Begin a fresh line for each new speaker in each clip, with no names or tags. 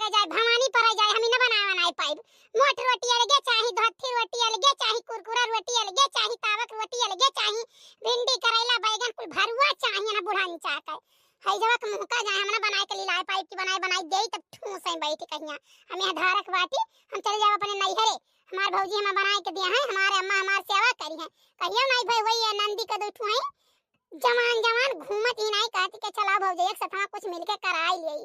करे जाए, भवानी पर जाए, हम न बनाए पाइब। मोट रोटी अलगे चाही, धोती रोटी अलगे चाही, कुरकुरा रोटी अलगे चाही, तावक रोटी अलगे चाही, भिंडी करेला बैगन कुल भरुआ चाही ना बुढ़ानी चाहत है जवा के मुहका जाए हमरा बनाए के लिए पाइब की बनाई देई तब ठूस है बैठ कहिया हम यहां धारक बाटी हम चले जाओ अपने नैहरे। हमार भौजी हम बनाए के दिया है, हमारे अम्मा हमार सेवा करी है, कहियो नहीं भाई वही नंदी का दो ठुई जवान जवान घूमत ही नहीं कहती के चला भौजैया के साथ कुछ मिलके कराई ले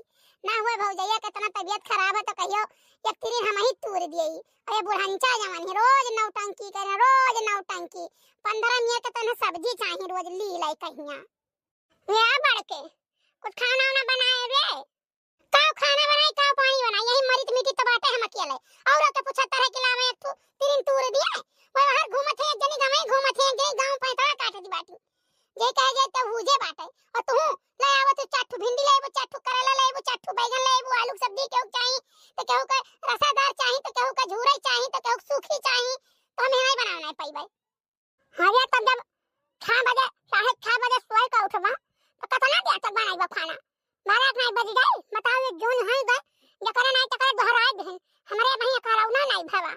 ना हुए भौजैया के इतना तबीयत खराब है तो कहियो एक तीन हम ही तूर दियई। अरे बुढ़ंचा जवान है रोज नौटंकी करे, रोज नौटंकी 15 मिनट के तने सब्जी चाहिए रोज ली लाई कहिया या बड़के कुछ खाना वाना बनाए रे का खाना बनाई का पानी बनाई यही मरीत मीठी तो बाटे हम अकेले और के पूछता है कि लावे एक तू तीन तूर दिए वो हर घूमत है एक जनी गमे घूमत है एक गांव पैसा काट दी बाटी जे कहे जे तो हुजे बाटे और तू ले आवत चाटू भिंडी लेबो चाटू करेला लेबो चाटू बैगन लेबो आलू सब्जी केहू चाहिए तो केहू का रसादार चाहिए तो केहू का झूरई चाहिए तो केहू सूखी चाहिए तो हम नहीं बनाना है पाई भाई। हां रे तब जब 6 बजे 6:30 बजे सोए का उठबा तो कितना देर तक बनाइबा खाना 12 बज गए बताओ ये जोन है गए जकरा नहीं तकरा दोहराए बहन हमरे भैया कराउना नहीं भवा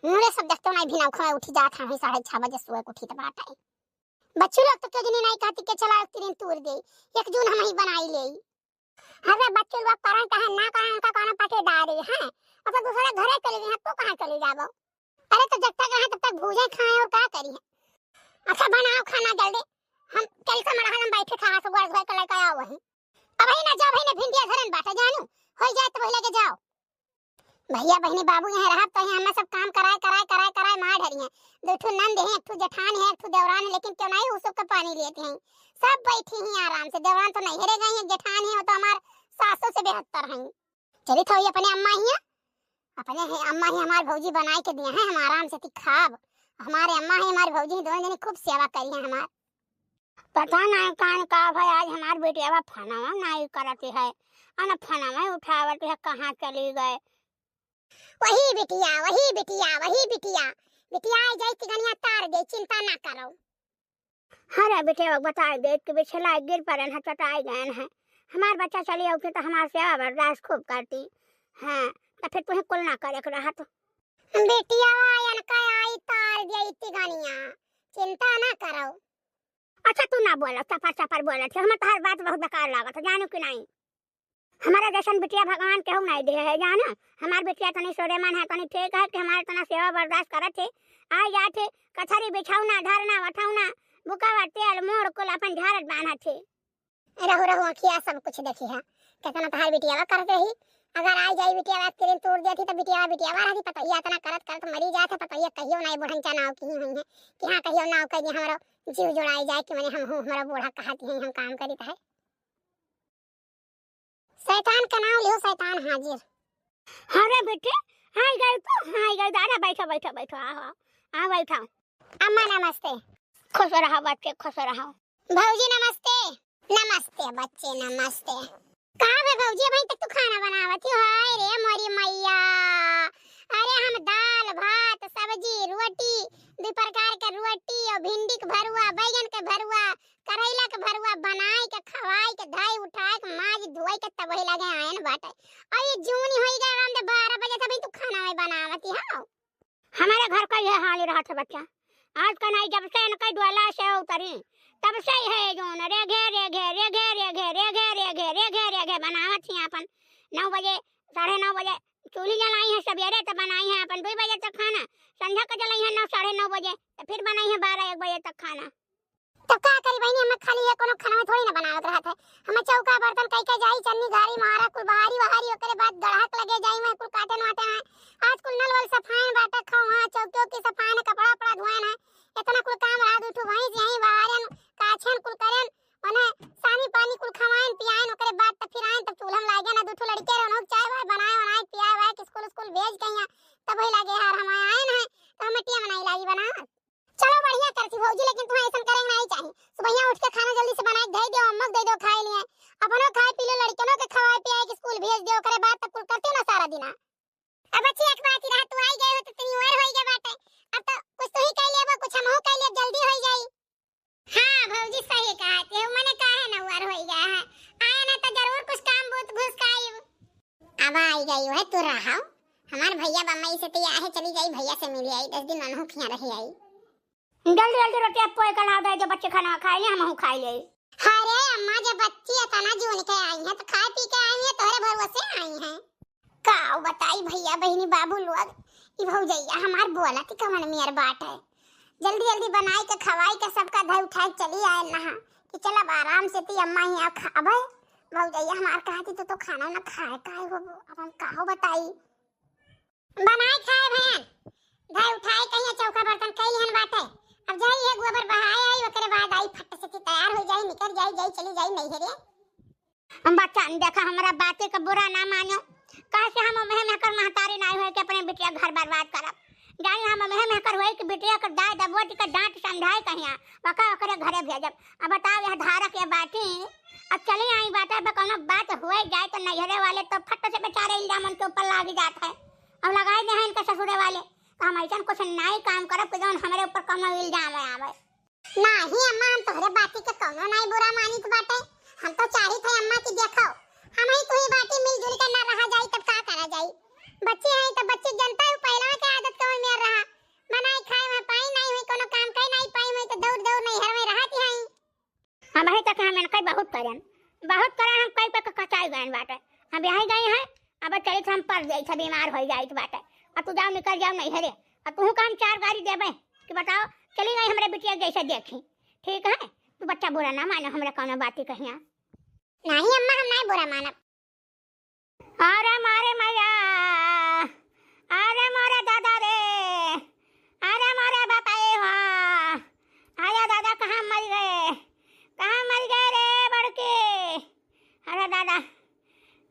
मुरे सब दस्तो नहीं भिना खा उठी जात है 6:30 बजे सोए को उठी त बाटा बच्चों लोग तो कजनी नहीं कहती के चला तीन तूर दे एक जून हम ही बनाई ले। हवे बच्चे लोग कारण कहे ना कारण का काना पाटे डारे हैं और तो दूसरे घरे चले गए तो कहां चले जाबो। अरे तो जब तक है तब तक भूजे खाए और का करी है। अच्छा बनाओ खाना जल्दी हम कल का मरा हम बैठे खा तो गोड़ धोए के लेके आओ वही अब ही ना जा भाई ने भिंडिया धरन बाटे जानू हो जाए तो पहले के जाओ भैया बहनी बाबू यहाँ रहा तो हम सब काम कराए मार ढरी हैं दो ठो नंद है एक ठो जेठान है एक ठो देवरान है लेकिन क्यों नहीं उस सब का पानी लेते हैं सब बैठी हैं आराम से। देवरान तो नहीं हरे गए हैं जेठान है वो तो हमार सासों से बेहतर हैं। चली थोड़ी अपने अम्मा ही अपने है अम्मा ही हमार भौजी बनाए के दिए हैं हम आराम से खाब हमारे अम्मा ही हमारी भौजी दोनों जने खूब सेवा करी है हमार पता नहीं कान का भाई आज हमार बेटिया फनावा नहीं करती है अन फनावा उठावत है कहां चली गए वही बिटिया बिटिया आ जाए तिगनिया तार दे चिंता ना करो। अरे बेटे बता दे कि बिछला गिर पड़न है चटाई गए हैं हमार बच्चा चली उठे तो हमार सेवा बर्दाश्त खूब करती हां तो फिर तुम्हें कुल ना करे के रहा तो बेटिया आयन का आई तार दे तिगनिया चिंता ना करो। अच्छा तू ना बोला चपर बोला थे हम तो हर बात बहुत बेकार लागत जानू कि नहीं हमारा जैसन बिटिया भगवान केहू नहीं दे है जाना हमार बिटिया तनी सोरेमान है तनी ठीक है कि हमारे तना सेवा बर्दाश्त करत है आ जाते कथरी बिछाउना धरना वठाउना बुकावा तेल मोड़ कुल अपन झारत बांधत है रहो अखिया सब कुछ देखी है कितना तहार बिटिया करते ही अगर आ जाई बिटिया तेरे तोड़ देती तो बिटिया रही पता या तना करत मरी जात है पता ये कहियो नहीं बुढ़ंचा नाव की हुई है कि हां कहियो नाव कहि हमरा जीव जोड़ाई जाए कि माने हम हमरा बूढ़ा कहती है हम काम करित है शैतान का नाम लियो शैतान हाजिर। अरे बेटे हाय गए दादा बैठो आ बैठो अम्मा नमस्ते खुश रहो बच्चे खुश रहो। भौजी नमस्ते बच्चे नमस्ते कहां है भौजी भाई तक तू खाना बनावत हो हाय रे मोरी मैया अरे हम दाल भात सब्जी रोटी दो प्रकार के रोटी और भिंडी के भरुआ बैगन के भरुआ करेला के भरुआ बनाए के खवाई के धाई उठाए के माज धोई के तब ही लगे आयन बाटे और ये जूनी होई गए राम दे 12 बजे तक तू खाना में बनावती हो। हमारे घर का ये हाल रहा था बच्चा आज का नहीं जब से इनका द्वाला से उतरी तब से है जोन रे घे बनावत ही अपन 9 बजे 9:30 बजे चूल्ही जलाई है सवेरे तो बनाई है अपन 2 बजे तक खाना संध्या को जलाई है 9 9:30 बजे तो फिर बनाई है 12-1 बजे तक खाना तो का करी बहनी हम खाली है कोनो खाना में थोड़ी ना बनावत रहत है हम चौका बर्तन कई के जाई चन्नी घारी मारा कुल बहारी ओकरे बाद गड़हक लगे जाई में कुल काटे वाटे हैं आज कुल नल वाल सफाई बाटे खाओ हां चौकियों की सफाई कपड़ा धोए है इतना कुल काम रात उठो वहीं यहीं बाहरन काछन कुल करन माने सानी पानी कुल खवाएन पियाएन ओकरे बाद त फिर आएन त चूल्हा में लागे ना दू ठो लड़के रहनो चाय वाय बनाए पियाए के स्कूल भेज कहिया तब ही लागे यार हम आएन है तो हम टिया बनाई लागी बना चलो बढ़िया करती भौजी लेकिन तुम्हें ऐसा करेंगे नहीं चाहिए सुबह उठ के खाना जल्दी से बना के दे दो अम्मा दे दो खाए लिए अपनो खाए पी लो लड़कियों के खवाए पियाए के स्कूल भेज दो ओकरे बाद तक कुल करते ना सारा दिन। अब अच्छी एक बात ही रहा तू आई गई हो तो तेरी उम्र होई गई बाटे अब तो कुछ तो ही कह लेबो कुछ हम हो कह ले जल्दी हो जाई। हां भौजी सही कहा ते मने काहे ना उम्र होई गया है आया ना तो जरूर कुछ काम बहुत घुस काई अब आई गई है तू रहा हमार भैया बम्बई से तैयार है चली गई भैया से मिली आई 10 दिन मनहु खिया रही आई
जल्दी जल्दी रोटी आप पोए कला दे जो बच्चे खाना खाए ले हम खाए ले।
अरे अम्मा जब बच्ची तना जोन के आई है तो खाए पी के आई है तोरे भरोसे आई है काऊ बताई भैया बहनी बाबू लोग ई भौजैया हमार बोला कि कवन मेर बाट है जल्दी जल्दी बनाई के खवाई के सबका धई उठाई चली आए नहा कि चल अब आराम से ती अम्मा ही खाबे भौजैया हमार कहती तो खाना ना खाए काहे हो अब हम काहो बताई बनाई खाए भैन धई उठाई कहीं चौका बर्तन कई हन बाटे अब जाई है गोबर बहाए आई ओकरे बाद आई फट से तैयार हो जाई निकल जाई चली जाई नहीं रे
हम बच्चा देखा हमरा बातें का बुरा ना मानो काहे से हम मेहम कर महतारी ना होए के अपने बिटिया घर बर्बाद करब जानी हम मेहम कर होए कि बिटिया कर दाय दबोच के डांट समझाए कहिया बका ओकरे घरे भेजब। अब बताओ यह धारा के बाटी अब चली आई बाटा पे कोनो बात होए जाए तो नैहरे वाले तो फट से बेचारे इल्जाम उनके ऊपर लाग जात है अब लगाए दे हैं इनके ससुरे वाले तो हम ऐसा कुछ नहीं काम करब कि जौन हमारे ऊपर कोनो इल्जाम आवे
नहीं अम्मा हम तोहरे बाती के कोनो नहीं बुरा मानित बाटे हम तो चाही थे अम्मा की देखो हम ही तू ही बाटी मिलजुल के ना रहा जाई तब का करा जाई बच्चे हैं तो बच्चे जनता है पहला के आदत कौन मेर रहा बनाई खाए में पाई नहीं हुई कोनो काम कई नहीं पाई हुई तो दौड़ दौड़ नहीं हर में रहती हैं
हम ही तक हम कई बहुत करन हम कई पे कचाई गए बाटे हम यही गए हैं अब चले हम पर जाई छ बीमार हो जाई बाटे अब तू जाओ निकल जाओ नहीं हरे अब तू काम 4 गाड़ी देबे कि बताओ चली गई हमरे बिटिया जैसे देखी ठीक है तू बच्चा बुरा ना मानो हमरा कोनो बात कहिया
नहीं अम्मा हम नहीं बुरा मानब
अरे मारे मैया अरे मारे दादा रे अरे मारे बापा हो आया दादा कहाँ मर गए रे बड़के अरे दादा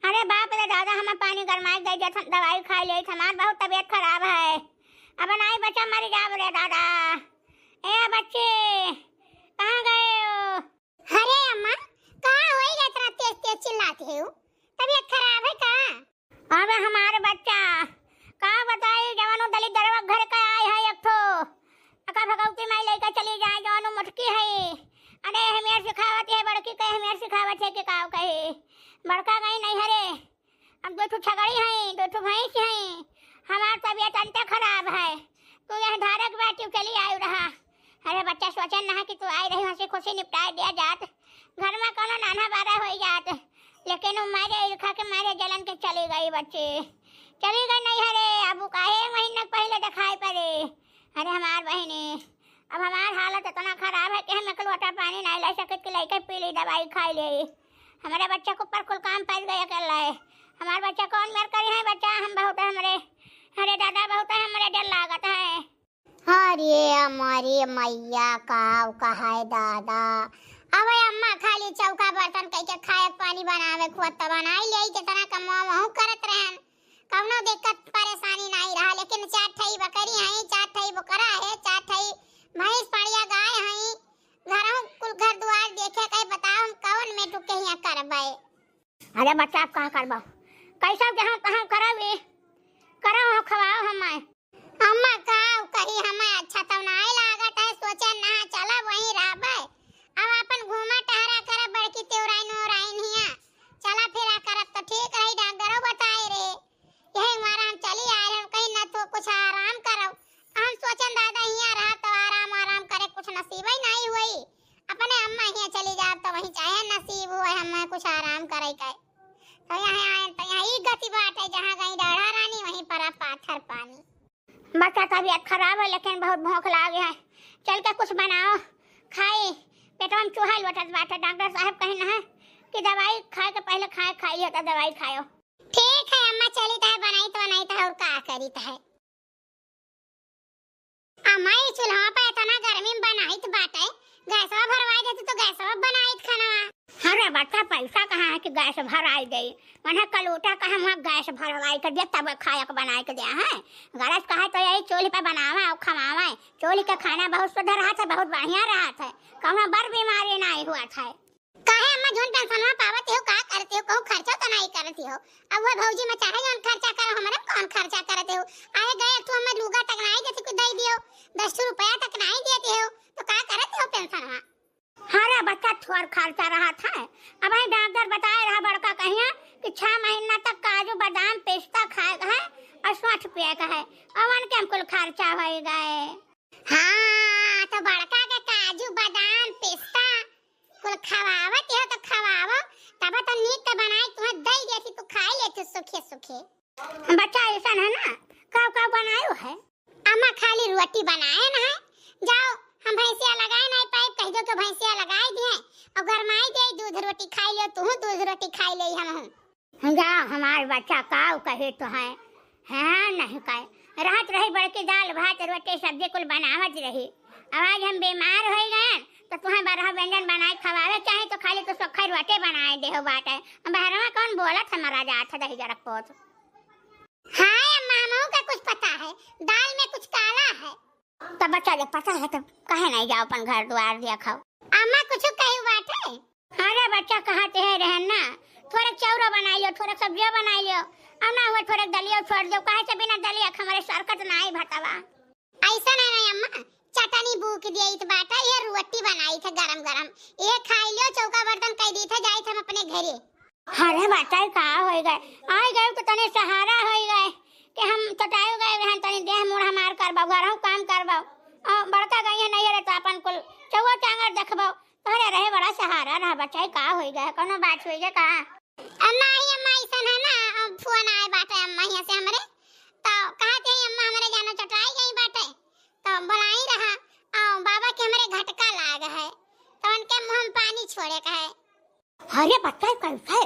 अरे बाप रे दादा हम पानी गरमाई गई जैसे दवाई खा ली हमार बहुत तबीयत खराब है अब नहीं बच्चा मर जाब रे दादा ए बच्चे कहाँ गए हो
अरे अम्मा कहाँ होई गए इतना तेज तेज चिल्लाती हो तबीयत खराब है का
अबे हमारे बच्चा कहाँ बताई जवानो दलित दरवा घर का आए है एक ठो अका भगवती माई लेकर चली जाए जवानो मुटकी है अरे हमें सिखावत है बड़की कहे हमें सिखावत है कि काव कहे बड़का गई नहीं हरे अब 2 ठो छगड़ी है 2 ठो भैंस है हमार तबीयत अंत खराब है तू यह धारक बाटी चली आई रहा अरे बच्चा सोचन ना कि तू आई रही हंसी खुशी निपटाए दिया जात घर में कोनो नाना बारा हो जात लेकिन मारे ईर्खा के मारे जलन के चली गई बच्चे चली गई नहीं हरे अब काहे महीना पहले दिखाई पड़े अरे हमार बहनी अब हमार हालत इतना खराब है कि हम एक लोटा पानी नहीं ला सकते कि लेके पी ली दवाई खाई ली हमारे बच्चे को ऊपर कुल काम पड़ गया कर है हमारे बच्चा कौन मेर करे है बच्चा हम बहुत हमारे अरे दादा बहुत हमारे डर लागत है
अरे हमारी मैया काव कहाय दादा अब अम्मा खाली चौका बर्तन कई के खाए पानी बनावे खुद तो बनाई ले के तना कमवा महू करत रहन कौनो दिक्कत परेशानी नहीं रहा लेकिन 4 ठई बकरी है 4 ठई बकरा है 4 ठई भैंस पाड़िया गाय है घरों कुल घर द्वार देखे कई बताओ हम कौन में टुके हिया करबे
अरे बच्चा आप कहां करबो कैसा जहां कहां करावे करो खवाओ हमें
अम्मा काव कही हमें अच्छा तो नहीं लागत है सोचे ना चला वहीं रहबे अब अपन घूमा टहरा कर बड़की त्योराइन ओराइन हिया चला फिरा करब तो ठीक रही डॉक्टरों बताए रे यही हमारा हम चली आ रहे कहीं ना तो कुछ आराम करो हम सोचन दादा हिया रहा तो आराम करे कुछ नसीब ही नहीं हुई अपने अम्मा हिया चली जाब तो वहीं चाहे नसीब हुए हमें कुछ आराम करे के तो यहाँ आए तो यही गति बात है जहाँ गई डाढ़ा रानी वहीं पर पाथर पानी
बच्चा तबीयत खराब है लेकिन बहुत भूख लागे है चल के कुछ बनाओ खाए पेटवा में चूहा लौटत बाटे डॉक्टर साहब कहे ना कि दवाई खाए के पहले खाइए तो दवाई खाओ
ठीक है अम्मा चली तो बनाई तो नहीं तो और का करी तो है अम्मा ये चूल्हा पे इतना गर्मी में बनाई तो बाटे गैसवा भरवाई देती तो गैसवा बनाई खाना
अरे बच्चा पैसा कहाँ है कि गैस भराई दे मने कलूटा कहाँ वहाँ गैस भरवाई कर दिया तब खाया बनाए के दिया है गरज कहा तो यही चूल्हे पे बनावा और खवावा चूल्हे का खाना बहुत शुद्ध रहा था बहुत बढ़िया रहा था कहूँ बड़ बीमारी नहीं हुआ था
काहे अम्मा जोन टेंशन में पावत हो का करते हो कहूँ खर्चा तो नहीं करती हो अब वो भौजी में चाहे जोन खर्चा करो हमारे कौन खर्चा करते हो आए गए तो हमें लुगा तक नहीं देती को दे दियो 10 रुपया तक नहीं देते हो तो का करते हो पेंशन में
हरा बच्चा थोड़ खर्चा रहा था अब डॉक्टर बताए रहा बड़का कहिया कि 6 महीना तक काजू बादाम पिस्ता खाएगा है और 60 रुपया का है अवन के हमको खर्चा हो गए।
हाँ तो बड़का के काजू बादाम पिस्ता कुल खवावत है तो खवावो तब तो नीक तो बनाई तुम्हें दई देती तू खाई लेती सुखे सुखे।
बच्चा ऐसा है ना कब कब बनायो है
अम्मा खाली रोटी बनाए ना है जाओ हम भैंसिया लगाए नहीं पाए कह दो कि भैंसिया लगाई दिए और गरमाई दे दूध रोटी खाई लो तू दूध रोटी खाई ले हम
जा हमार बच्चा काऊ कहे तो है हाँ नहीं कहे रात रही बड़की दाल भात रोटी सब्जी कुल बनावत रही आज हम बीमार हो गए तो तुम्हें बारह व्यंजन बनाए खवावे चाहे तो खाली तो सोखा रोटी बनाए दे हो बाटे बाहर कौन बोला था मरा जात था दही जरक पोत।
हाँ अम्मा का कुछ पता है दाल में कुछ काला है
तो बच्चा जब पता है तो कहे नहीं जाओ अपन घर द्वार दिया खाओ।
अम्मा कुछ कही बात है
अरे बच्चा कहते है रहन ना थोड़ा चौरो बनाई लो थोड़ा सब्जियों बनाई लो और ना हुआ थोड़ा दलिया छोड़ दो कहे से बिना दलिया हमारे सरकत ना ही भटवा
ऐसा नहीं अम्मा चटनी भूख दी तो बाटा ये रोटी बनाई था गरम गरम ये खाई लो चौका बर्तन कह दी था जाई हम अपने घरे।
अरे बच्चा का हो गए आ गए तो तने सहारा हो गए कि हम तटायो गए रहन तने देह मुड़ा मार करबाओ घर काम करबाओ और बड़का गई नहीं रहे तो अपन कुल चौवा चांगर देखबाओ तोरे रहे बड़ा सहारा रहा बच्चा का हो गए कोनो बात होई गए का
अम्मा ऐसा है ना फोन आए बाटे अम्मा यहाँ से हमरे तो कहते हैं अम्मा हमारे जानो चटाई गई बाटे तो बुलाई रहा और बाबा के हमारे घटका लाग है तो उनके मुंह में पानी छोड़े का है।
अरे बच्चा कैसा है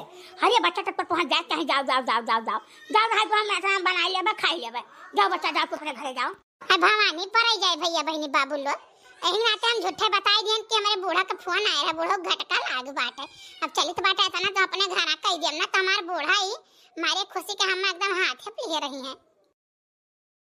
अरे बच्चा तक पहुंच जाए चाहे जाओ जाओ जाओ जाओ जाओ जाओ भाई तो हम ऐसा बना लेबे खाई लेबे जाओ बच्चा जाओ अपने घरे जाओ।
भवानी पर जाए भैया बहनी बाबू लोग यही नाते हम झूठे बताई दिए कि हमारे बूढ़ा का फोन आया है बूढ़ा घटका लाग बाटे अब चलित बाटे ऐसा ना तो अपने घर कह दिया ना तो हमारे बूढ़ा ही हमारे खुशी के हम एकदम हाथ पे लिए रही हैं।